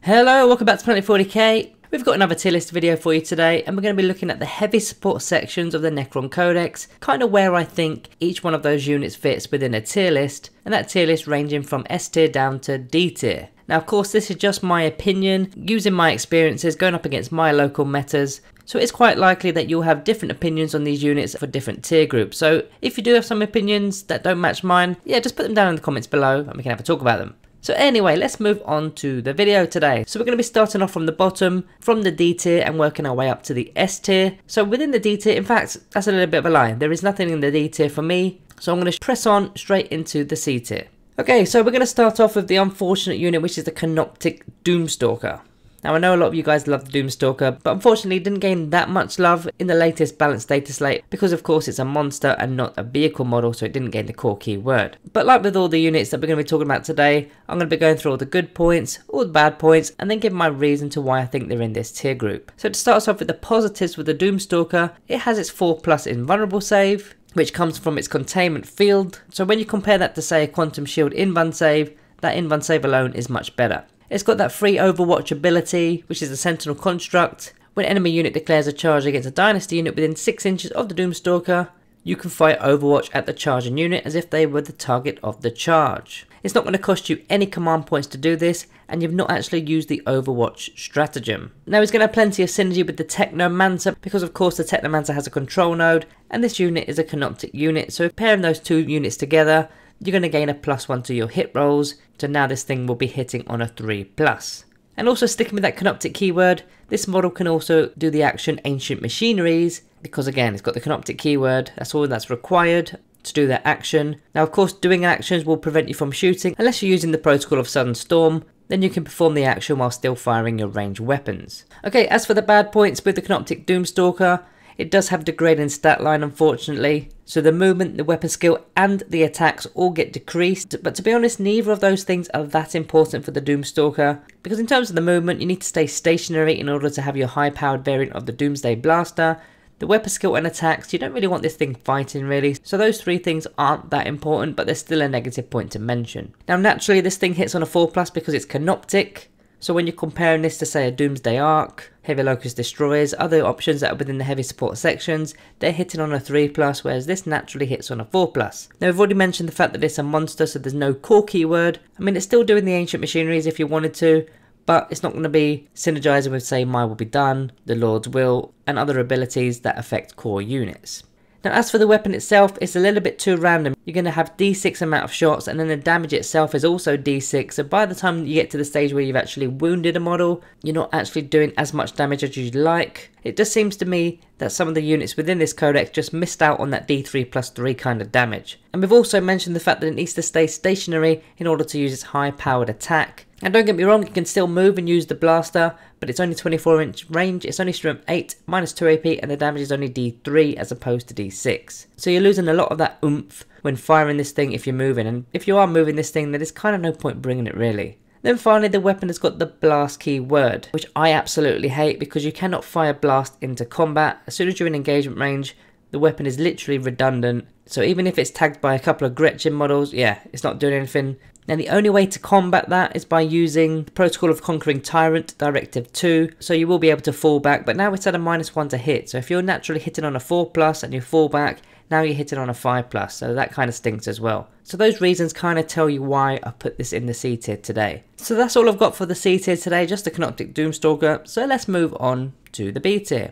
Hello, welcome back to Planet 40k. We've got another tier list video for you today, and we're going to be looking at the heavy support sections of the Necron Codex, kind of where I think each one of those units fits within a tier list, and that tier list ranging from S tier down to D tier. Now of course this is just my opinion, using my experiences, going up against my local metas, so it's quite likely that you'll have different opinions on these units for different tier groups. So if you do have some opinions that don't match mine, yeah, just put them down in the comments below and we can have a talk about them. So anyway, let's move on to the video today. So we're going to be starting off from the bottom, from the D tier, and working our way up to the S tier. So within the D tier, in fact, that's a little bit of a lie. There is nothing in the D tier for me. So I'm going to press on straight into the C tier. Okay, so we're going to start off with the unfortunate unit, which is the Canoptic Doomstalker. Now I know a lot of you guys love the Doomstalker, but unfortunately it didn't gain that much love in the latest balanced data slate because of course it's a monster and not a vehicle model, so it didn't gain the core keyword. But like with all the units that we're going to be talking about today, I'm going to be going through all the good points, all the bad points, and then give my reason to why I think they're in this tier group. So to start us off with the positives with the Doomstalker, it has its 4+ invulnerable save, which comes from its containment field. So when you compare that to say a Quantum Shield invuln save, that invuln save alone is much better. It's got that free Overwatch ability, which is a Sentinel construct. When an enemy unit declares a charge against a Dynasty unit within 6 inches of the Doomstalker, you can fire Overwatch at the charging unit as if they were the target of the charge. It's not going to cost you any command points to do this, and you've not actually used the Overwatch stratagem. Now it's going to have plenty of synergy with the Technomancer, because of course the Technomancer has a control node, and this unit is a Canoptic unit, so pairing those two units together, you're going to gain a +1 to your hit rolls, so now this thing will be hitting on a 3+. And also sticking with that Canoptic keyword, this model can also do the action Ancient Machineries, because again it's got the Canoptic keyword, that's all that's required to do that action. Now of course doing actions will prevent you from shooting, unless you're using the protocol of Sudden Storm, then you can perform the action while still firing your ranged weapons. Okay, as for the bad points with the Canoptic Doomstalker, it does have degrading stat line unfortunately, so the movement, the weapon skill and the attacks all get decreased, but to be honest neither of those things are that important for the Doomstalker, because in terms of the movement you need to stay stationary in order to have your high powered variant of the Doomsday Blaster. The weapon skill and attacks, you don't really want this thing fighting really, so those three things aren't that important, but there's still a negative point to mention. Now naturally this thing hits on a 4+ because it's Canoptic. So when you're comparing this to say a Doomsday Ark, Heavy Locust Destroyers, other options that are within the heavy support sections, they're hitting on a 3+, whereas this naturally hits on a 4+. Now we've already mentioned the fact that it's a monster, so there's no core keyword. I mean it's still doing the Ancient Machineries if you wanted to, but it's not going to be synergizing with say My Will Be Done, the Lord's Will, and other abilities that affect core units. Now as for the weapon itself, it's a little bit too random. You're going to have D6 amount of shots, and then the damage itself is also D6, so by the time you get to the stage where you've actually wounded a model, you're not actually doing as much damage as you'd like. It just seems to me that some of the units within this codex just missed out on that D3+3 kind of damage. And we've also mentioned the fact that it needs to stay stationary in order to use its high powered attack. And don't get me wrong, you can still move and use the blaster, but it's only 24-inch range, it's only strength 8, -2 AP, and the damage is only D3 as opposed to D6. So you're losing a lot of that oomph when firing this thing if you're moving, and if you are moving this thing, then there's kind of no point bringing it really. Then finally the weapon has got the blast keyword, which I absolutely hate because you cannot fire blast into combat. As soon as you're in engagement range, the weapon is literally redundant, so even if it's tagged by a couple of Gretchen models, yeah, it's not doing anything. Now the only way to combat that is by using the Protocol of Conquering Tyrant, Directive 2, so you will be able to fall back, but now it's at a -1 to hit, so if you're naturally hitting on a 4+ and you fall back, now you're hitting on a 5+, so that kind of stinks as well. So those reasons kind of tell you why I put this in the C tier today. So that's all I've got for the C tier today, just the Canoptic Doomstalker, so let's move on to the B tier.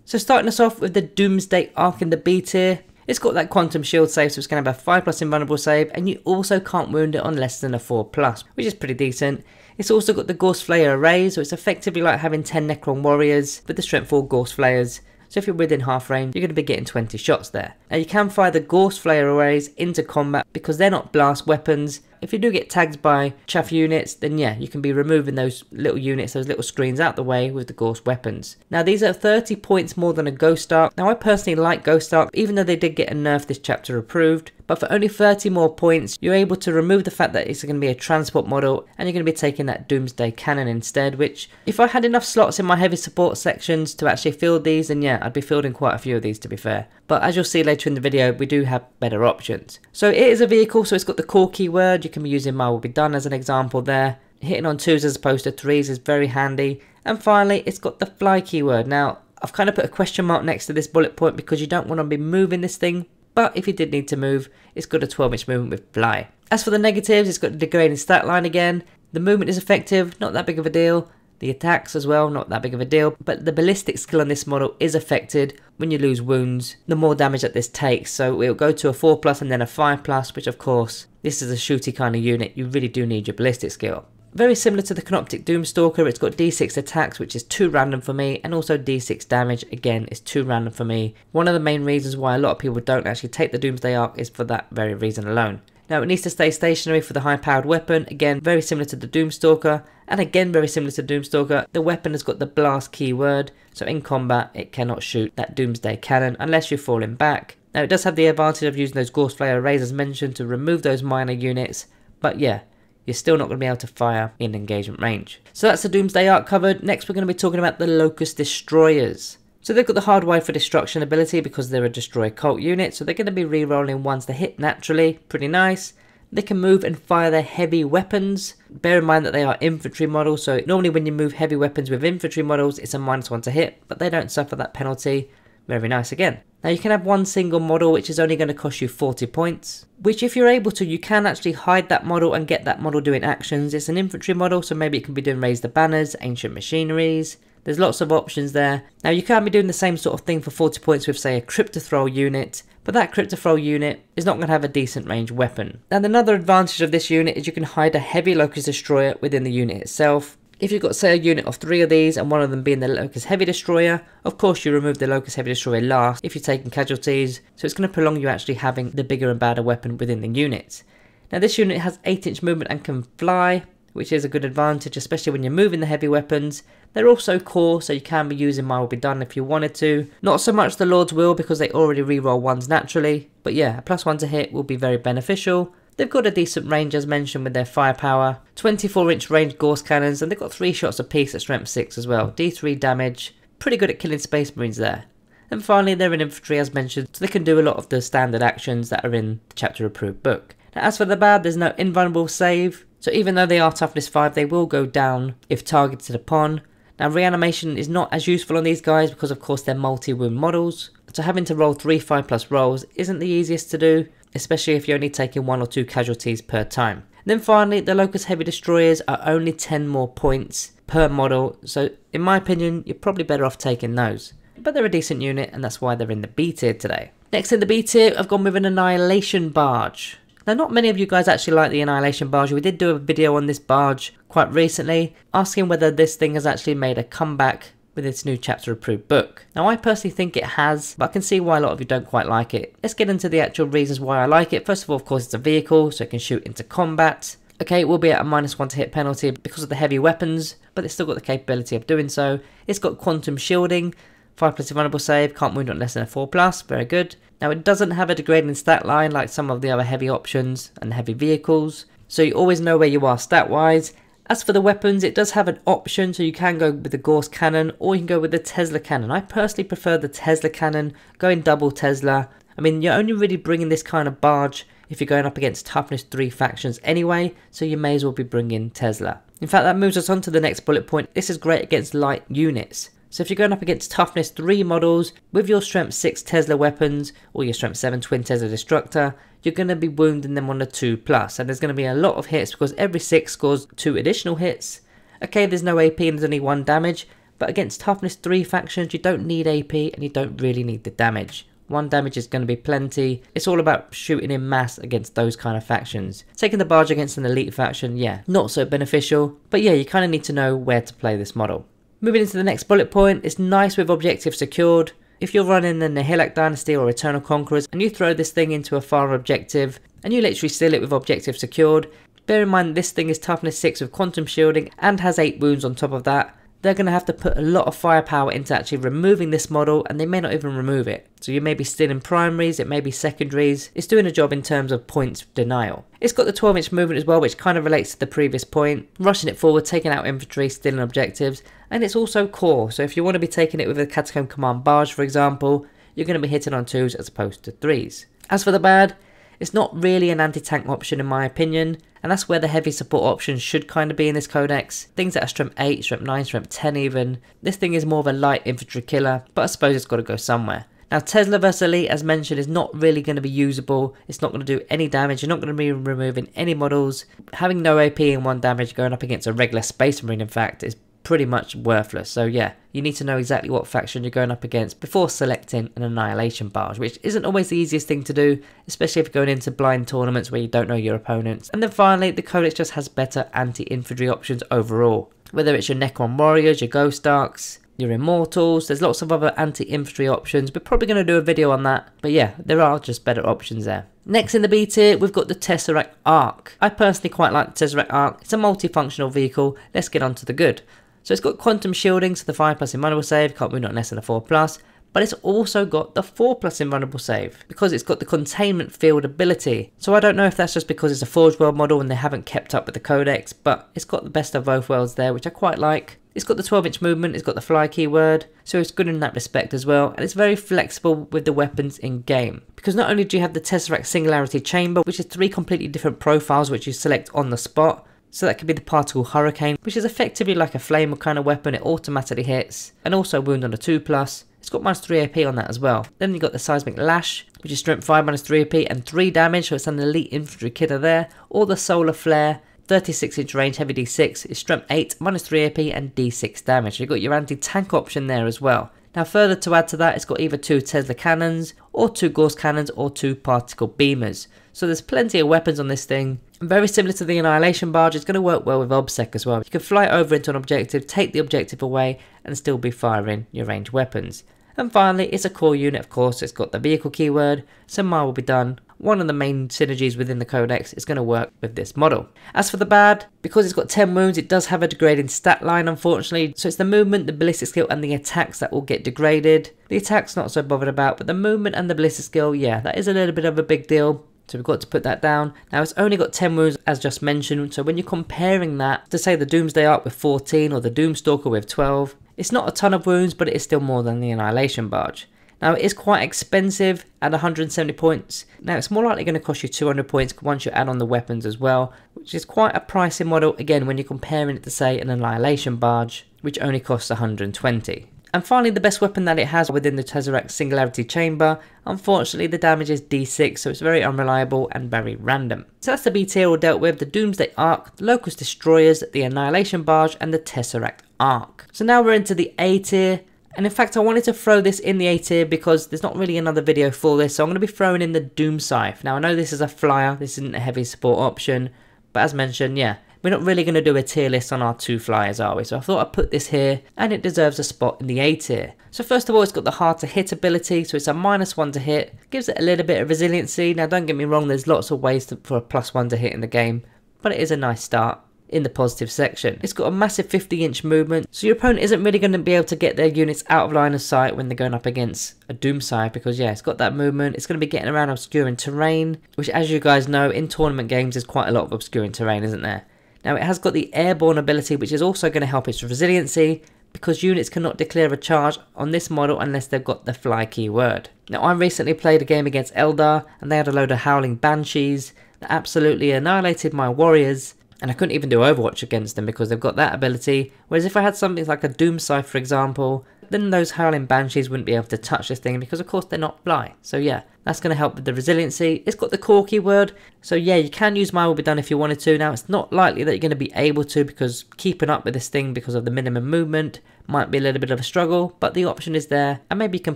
So starting us off with the Doomsday Ark in the B tier, it's got that Quantum Shield save, so it's going to have a 5+ invulnerable save, and you also can't wound it on less than a 4+, which is pretty decent. It's also got the Gorse Flayer array, so it's effectively like having 10 Necron warriors with the strength 4 Gorse Flayers. So if you're within half range, you're going to be getting 20 shots there. Now you can fire the Gorse Flayer arrays into combat because they're not blast weapons. If you do get tagged by chaff units, then yeah, you can be removing those little units, those little screens out the way with the Gorse weapons. Now these are 30 points more than a Ghost Ark. Now I personally like Ghost Ark, even though they did get a nerf this chapter approved. But for only 30 more points, you're able to remove the fact that it's going to be a transport model, and you're going to be taking that Doomsday Cannon instead, which if I had enough slots in my heavy support sections to actually field these, then yeah, I'd be fielding quite a few of these to be fair. But as you'll see later in the video, we do have better options. So it is a vehicle, so it's got the core keyword. You can be using My Will Be Done as an example there. hitting on 2s as opposed to 3s is very handy. And finally, it's got the fly keyword. Now, I've kind of put a question mark next to this bullet point because you don't want to be moving this thing, but if you did need to move, it's got a 12-inch movement with fly. As for the negatives, it's got the degrading stat line again. The movement is effective, not that big of a deal. The attacks as well, not that big of a deal, but the ballistic skill on this model is affected when you lose wounds, the more damage that this takes. So it'll go to a 4+ and then a 5+, which of course, this is a shooty kind of unit, you really do need your ballistic skill. Very similar to the Canoptic Doomstalker, it's got D6 attacks, which is 2 random for me, and also D6 damage, again, is 2 random for me. One of the main reasons why a lot of people don't actually take the Doomsday Arc is for that very reason alone. Now it needs to stay stationary for the high powered weapon, again very similar to the Doomstalker, and again very similar to Doomstalker, the weapon has got the blast keyword, so in combat it cannot shoot that Doomsday cannon unless you're falling back. Now it does have the advantage of using those Gorse Flayer arrays as mentioned to remove those minor units, but yeah, you're still not going to be able to fire in engagement range. So that's the Doomsday Arc covered. Next we're going to be talking about the Locust Destroyers. So they've got the Hardwired for Destruction ability because they're a Destroy Cult unit, so they're going to be re-rolling ones to hit naturally, pretty nice. They can move and fire their heavy weapons. Bear in mind that they are infantry models, so normally when you move heavy weapons with infantry models, it's a -1 to hit, but they don't suffer that penalty. Very nice again. Now you can have one single model which is only going to cost you 40 points, which if you're able to, you can actually hide that model and get that model doing actions. It's an infantry model, so maybe it can be doing Raise the Banners, Ancient Machineries. There's lots of options there. Now you can be doing the same sort of thing for 40 points with say a Cryptothrall unit, but that Cryptothrall unit is not going to have a decent range weapon. And another advantage of this unit is you can hide a heavy Locust Destroyer within the unit itself. If you've got say a unit of 3 of these and one of them being the Locust Heavy Destroyer, of course you remove the Locust Heavy Destroyer last if you're taking casualties, so it's going to prolong you actually having the bigger and badder weapon within the unit. Now this unit has 8-inch movement and can fly, which is a good advantage, especially when you're moving the heavy weapons. They're also core, so you can be using My Will Be Done if you wanted to. Not so much the Lord's Will because they already reroll ones naturally, but yeah, a +1 to hit will be very beneficial. They've got a decent range as mentioned with their firepower, 24-inch range Gorse cannons, and they've got 3 shots apiece at strength 6 as well, D3 damage, pretty good at killing Space Marines there. And finally they're an infantry as mentioned, so they can do a lot of the standard actions that are in the chapter approved book. Now as for the bad, there's no invulnerable save, so even though they are toughness 5, they will go down if targeted upon. Now reanimation is not as useful on these guys because of course they're multi-wound models, so having to roll 3 5+ rolls isn't the easiest to do, especially if you're only taking 1 or 2 casualties per time. And then finally, the Locust Heavy Destroyers are only 10 more points per model, so in my opinion you're probably better off taking those. But they're a decent unit and that's why they're in the B tier today. Next in the B tier, I've gone with an Annihilation Barge. Now not many of you guys actually like the Annihilation Barge. We did do a video on this barge quite recently, asking whether this thing has actually made a comeback with its new chapter approved book. Now I personally think it has, but I can see why a lot of you don't quite like it. Let's get into the actual reasons why I like it. First of all, of course, it's a vehicle, so it can shoot into combat. Okay, it will be at a -1 to hit penalty because of the heavy weapons, but it's still got the capability of doing so. It's got quantum shielding, 5+ vulnerable save, can't wound on less than a 4+, very good. Now it doesn't have a degrading stat line like some of the other heavy options and heavy vehicles, so you always know where you are stat wise. As for the weapons, it does have an option, so you can go with the Gorse cannon or you can go with the Tesla cannon. I personally prefer the Tesla cannon, going double Tesla. I mean, you're only really bringing this kind of barge if you're going up against toughness 3 factions anyway, so you may as well be bringing Tesla. In fact, that moves us on to the next bullet point. This is great against light units. So if you're going up against toughness 3 models with your strength 6 Tesla weapons or your strength 7 twin Tesla destructor, you're going to be wounding them on the 2+, and there's going to be a lot of hits because every 6 scores 2 additional hits. Okay, there's no AP and there's only 1 damage, but against toughness 3 factions you don't need AP and you don't really need the damage. 1 damage is going to be plenty. It's all about shooting in mass against those kind of factions. Taking the barge against an elite faction, yeah, not so beneficial, but yeah, you kind of need to know where to play this model. Moving into the next bullet point, it's nice with objective secured. If you're running the Nihilak Dynasty or Eternal Conquerors and you throw this thing into a far objective and you literally seal it with objective secured, bear in mind this thing is toughness 6 with quantum shielding and has 8 wounds on top of that. They're going to have to put a lot of firepower into actually removing this model, and they may not even remove it. So you may be stealing primaries, it may be secondaries. It's doing a job in terms of points denial. It's got the 12-inch movement as well, which kind of relates to the previous point. Rushing it forward, taking out infantry, stealing objectives. And it's also core, so if you want to be taking it with a Catacomb Command Barge, for example, you're going to be hitting on 2s as opposed to 3s. As for the bad, It's not really an anti-tank option in my opinion, and that's where the heavy support options should kind of be in this codex. Things that are strength 8, strength 9, strength 10 even. This thing is more of a light infantry killer, but I suppose it's got to go somewhere. Now Tesla vs Elite, as mentioned, is not really going to be usable. It's not going to do any damage. You're not going to be removing any models. Having no AP and 1 damage going up against a regular Space Marine, in fact, is pretty much worthless. So yeah, you need to know exactly what faction you're going up against before selecting an Annihilation Barge, which isn't always the easiest thing to do, especially if you're going into blind tournaments where you don't know your opponents. And then finally, the codex just has better anti-infantry options overall. Whether it's your Necron warriors, your Ghost Arcs, your Immortals, there's lots of other anti-infantry options. We're probably going to do a video on that, but yeah, there are just better options there. Next in the B tier, we've got the Tesseract Arc. I personally quite like the Tesseract Arc. It's a multifunctional vehicle. Let's get on to the good. So it's got quantum shielding, so the 5+ invulnerable save, can't move not less than a 4+, but it's also got the 4+ invulnerable save, because it's got the containment field ability. So I don't know if that's just because it's a Forge World model and they haven't kept up with the codex, but it's got the best of both worlds there, which I quite like. It's got the 12-inch movement, it's got the fly keyword, so it's good in that respect as well, and it's very flexible with the weapons in game. Because not only do you have the Tesseract Singularity Chamber, which is 3 completely different profiles which you select on the spot. So that could be the Particle Hurricane, which is effectively like a flamer kind of weapon. It automatically hits, and also wound on a 2+. It's got -3 AP on that as well. Then you've got the Seismic Lash, which is strength 5 -3 AP and 3 damage, so it's an elite infantry killer there. Or the Solar Flare, 36-inch range, heavy D6, is strength 8, -3 AP and D6 damage. You've got your anti-tank option there as well. Now further to add to that, it's got either 2 Tesla cannons, or 2 Gauss cannons, or 2 particle beamers. So there's plenty of weapons on this thing. And very similar to the Annihilation Barge, it's going to work well with OBSEC as well. You can fly over into an objective, take the objective away, and still be firing your ranged weapons. And finally, it's a core unit, of course. It's got the vehicle keyword, so more will be done. One of the main synergies within the codex is going to work with this model. As for the bad, because it's got 10 wounds, it does have a degrading stat line, unfortunately. So it's the movement, the ballistic skill, and the attacks that will get degraded. The attacks not so bothered about, but the movement and the ballistic skill, yeah, that is a little bit of a big deal. So we've got to put that down. Now it's only got 10 wounds as just mentioned, so when you're comparing that to say the Doomsday Arc with 14 or the Doomstalker with 12, it's not a ton of wounds, but it is still more than the Annihilation Barge. Now it is quite expensive at 170 points. Now it's more likely going to cost you 200 points once you add on the weapons as well, which is quite a pricey model again when you're comparing it to say an Annihilation Barge, which only costs 120. And finally, the best weapon that it has within the Tesseract Singularity Chamber, unfortunately the damage is D6, so it's very unreliable and very random. So that's the B tier all dealt with, the Doomsday Arc, the Locust Destroyers, the Annihilation Barge, and the Tesseract Arc. So now we're into the A tier, and in fact I wanted to throw this in the A tier because there's not really another video for this, so I'm going to be throwing in the Doom Scythe. Now I know this is a flyer, this isn't a heavy support option, but as mentioned, yeah, we're not really going to do a tier list on our 2 flyers, are we? So I thought I'd put this here, and it deserves a spot in the A tier. So first of all, it's got the hard to hit ability, so it's a -1 to hit, gives it a little bit of resiliency. Now don't get me wrong, there's lots of ways for a +1 to hit in the game, but it is a nice start in the positive section. It's got a massive 50-inch movement, so your opponent isn't really going to be able to get their units out of line of sight when they're going up against a Doom Scythe, because yeah, it's got that movement. It's going to be getting around obscuring terrain, which as you guys know, in tournament games there's quite a lot of obscuring terrain, isn't there? Now it has got the airborne ability, which is also going to help its resiliency, because units cannot declare a charge on this model unless they've got the fly keyword. Now I recently played a game against Eldar, and they had a load of howling banshees that absolutely annihilated my warriors, and I couldn't even do Overwatch against them because they've got that ability. Whereas if I had something like a Doom Scythe, for example, then those howling banshees wouldn't be able to touch this thing because of course they're not fly. So yeah, that's going to help with the resiliency. It's got the core keyword, so yeah, you can use My Will Be Done if you wanted to. Now it's not likely that you're going to be able to, because keeping up with this thing because of the minimum movement might be a little bit of a struggle, but the option is there and maybe you can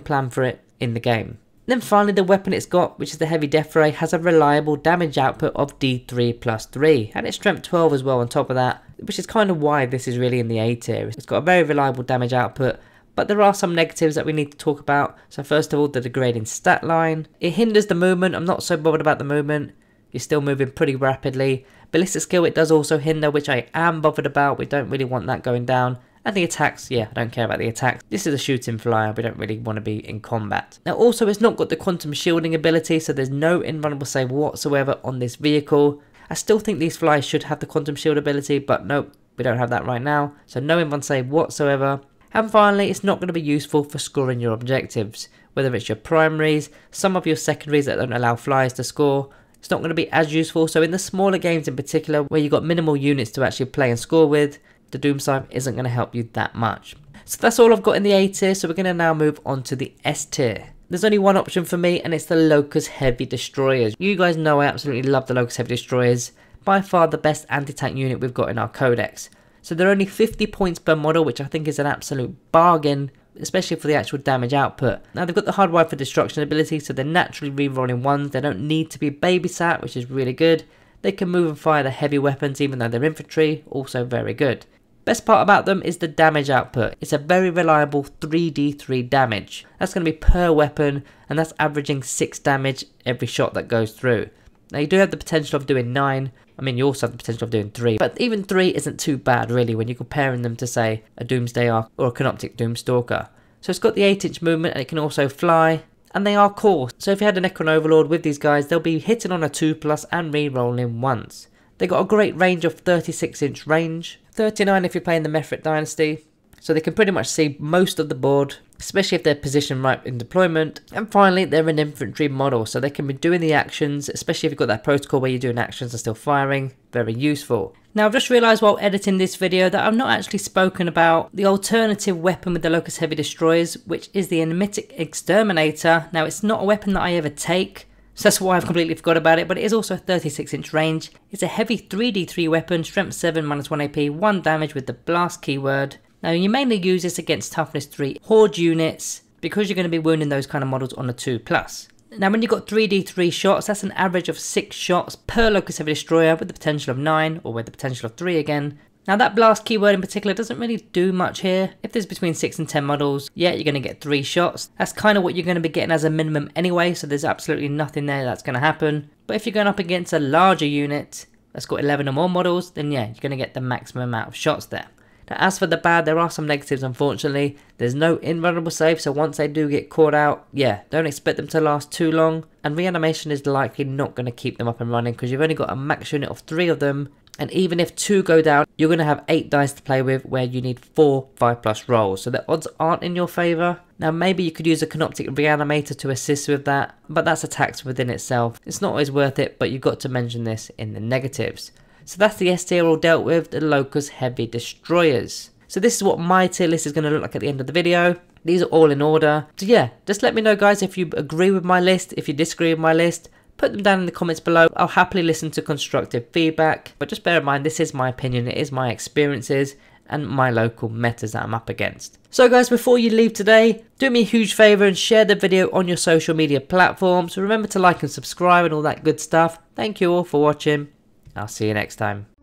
plan for it in the game. Then finally the weapon it's got, which is the Heavy Death Ray, has a reliable damage output of D3+3 and it's strength 12 as well on top of that, which is kind of why this is really in the A tier. It's got a very reliable damage output, but there are some negatives that we need to talk about. So first of all, the degrading stat line. It hinders the movement. I'm not so bothered about the movement. You're still moving pretty rapidly. Ballistic skill it does also hinder, which I am bothered about. We don't really want that going down. And the attacks, yeah, I don't care about the attacks. This is a shooting flyer, we don't really want to be in combat. Now also it's not got the quantum shielding ability, so there's no invulnerable save whatsoever on this vehicle. I still think these flyers should have the quantum shield ability, but nope, we don't have that right now. So no invulnerable save whatsoever. And finally, it's not going to be useful for scoring your objectives, whether it's your primaries, some of your secondaries that don't allow flyers to score. it's not going to be as useful. So in the smaller games in particular, where you've got minimal units to actually play and score with, the Doom Scythe isn't going to help you that much. So that's all I've got in the A tier, so we're going to now move on to the S tier. There's only one option for me, and it's the Locust Heavy Destroyers. You guys know I absolutely love the Locust Heavy Destroyers. By far the best anti-tank unit we've got in our codex. So they're only 50 points per model, which I think is an absolute bargain, especially for the actual damage output. Now they've got the Hardwired for Destruction ability, so they're naturally re-rolling ones. They don't need to be babysat, which is really good. They can move and fire the heavy weapons even though they're infantry, also very good. Best part about them is the damage output. It's a very reliable 3d3 damage. That's going to be per weapon, and that's averaging 6 damage every shot that goes through. Now you do have the potential of doing 9, I mean you also have the potential of doing 3, but even 3 isn't too bad really when you're comparing them to say a Doomsday Ark or a Canoptic Doomstalker. So it's got the 8-inch movement and it can also fly, and they are core. So if you had a Necron Overlord with these guys, they'll be hitting on a 2+ and re-rolling once. They got a great range of 36-inch range, 39 if you're playing the Mephrit Dynasty, so they can pretty much see most of the board, especially if they're positioned right in deployment. And finally, they're an infantry model, so they can be doing the actions, especially if you've got that protocol where you're doing actions and still firing. Very useful. Now I've just realised while editing this video that I've not actually spoken about the alternative weapon with the Locust Heavy Destroyers, which is the Enigmatic Exterminator. Now it's not a weapon that I ever take, so that's why I've completely forgot about it, but it is also a 36-inch range. It's a heavy 3d3 weapon, strength 7, -1 AP, 1 damage with the blast keyword. Now you mainly use this against toughness 3 horde units because you're going to be wounding those kind of models on a 2+. Now when you've got 3d3 shots, that's an average of 6 shots per Locust Heavy Destroyer with the potential of 9 or with the potential of 3 again. Now that blast keyword in particular doesn't really do much here. If there's between 6 and 10 models, yeah, you're going to get 3 shots. That's kind of what you're going to be getting as a minimum anyway, so there's absolutely nothing there that's going to happen. But if you're going up against a larger unit that's got 11 or more models, then yeah, you're going to get the maximum amount of shots there. Now as for the bad, there are some negatives unfortunately. There's no invulnerable save, so once they do get caught out, yeah, don't expect them to last too long. And reanimation is likely not going to keep them up and running because you've only got a max unit of 3 of them. And even if 2 go down, you're going to have 8 dice to play with where you need 4 5+ rolls. So the odds aren't in your favour. Now maybe you could use a Canoptic Reanimator to assist with that, but that's a tax within itself. It's not always worth it, but you've got to mention this in the negatives. So that's the S tier all dealt with, the Locust Heavy Destroyers. So this is what my tier list is going to look like at the end of the video. These are all in order. So yeah, just let me know guys if you agree with my list, if you disagree with my list. Put them down in the comments below. I'll happily listen to constructive feedback. But just bear in mind, this is my opinion, it is my experiences and my local metas that I'm up against. So guys, before you leave today, do me a huge favour and share the video on your social media platforms. Remember to like and subscribe and all that good stuff. Thank you all for watching. I'll see you next time.